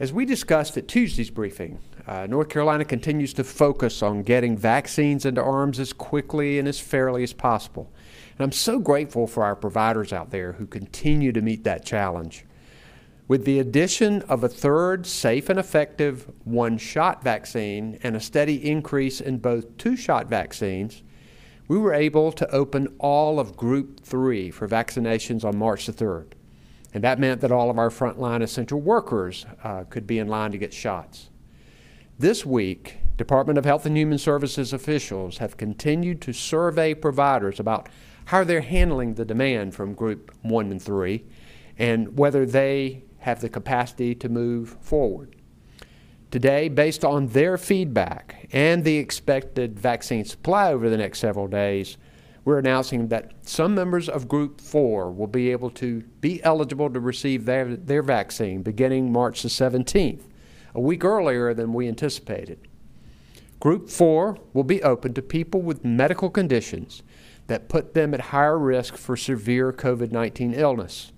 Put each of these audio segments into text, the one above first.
As we discussed at Tuesday's briefing, North Carolina continues to focus on getting vaccines into arms as quickly and as fairly as possible. And I'm so grateful for our providers out there who continue to meet that challenge. With the addition of a third safe and effective one-shot vaccine and a steady increase in both two-shot vaccines, we were able to open all of Group 3 for vaccinations on March the 3rd. And that meant that all of our frontline essential workers could be in line to get shots. This week, Department of Health and Human Services officials have continued to survey providers about how they're handling the demand from Group 1 and 3 and whether they have the capacity to move forward. Today, based on their feedback and the expected vaccine supply over the next several days, we're announcing that some members of Group 4 will be able to be eligible to receive their vaccine beginning March the 17th, a week earlier than we anticipated. Group 4 will be open to people with medical conditions that put them at higher risk for severe COVID-19 illness.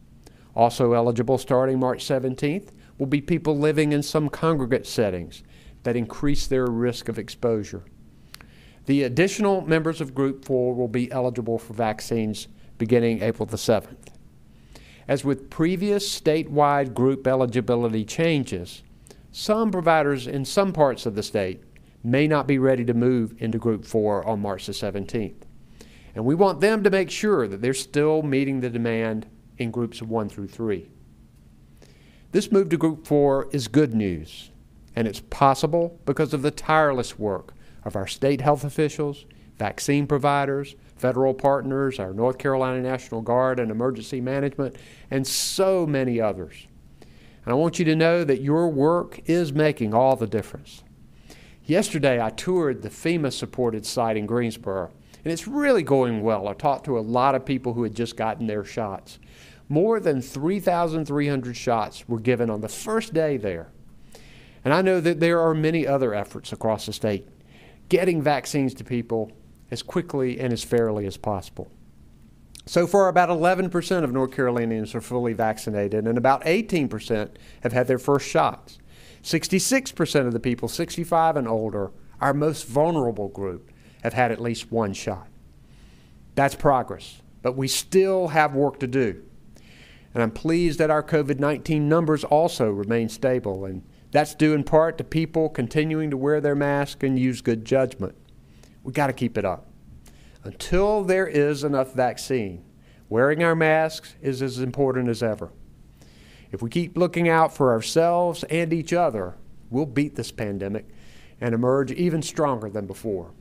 Also eligible starting March 17th will be people living in some congregate settings that increase their risk of exposure. The additional members of Group 4 will be eligible for vaccines beginning April the 7th. As with previous statewide group eligibility changes, some providers in some parts of the state may not be ready to move into Group 4 on March the 17th. And we want them to make sure that they're still meeting the demand in Groups 1 through 3. This move to Group 4 is good news, and it's possible because of the tireless work of our state health officials, vaccine providers, federal partners, our North Carolina National Guard and Emergency Management, and so many others. And I want you to know that your work is making all the difference. Yesterday, I toured the FEMA-supported site in Greensboro, and it's really going well. I talked to a lot of people who had just gotten their shots. More than 3,300 shots were given on the first day there. And I know that there are many other efforts across the state getting vaccines to people as quickly and as fairly as possible. So far, about 11% of North Carolinians are fully vaccinated, and about 18% have had their first shots. 66% of the people 65 and older, our most vulnerable group, have had at least one shot. That's progress, but we still have work to do. And I'm pleased that our COVID-19 numbers also remain stable, and that's due in part to people continuing to wear their mask and use good judgment. We've got to keep it up. Until there is enough vaccine, wearing our masks is as important as ever. If we keep looking out for ourselves and each other, we'll beat this pandemic and emerge even stronger than before.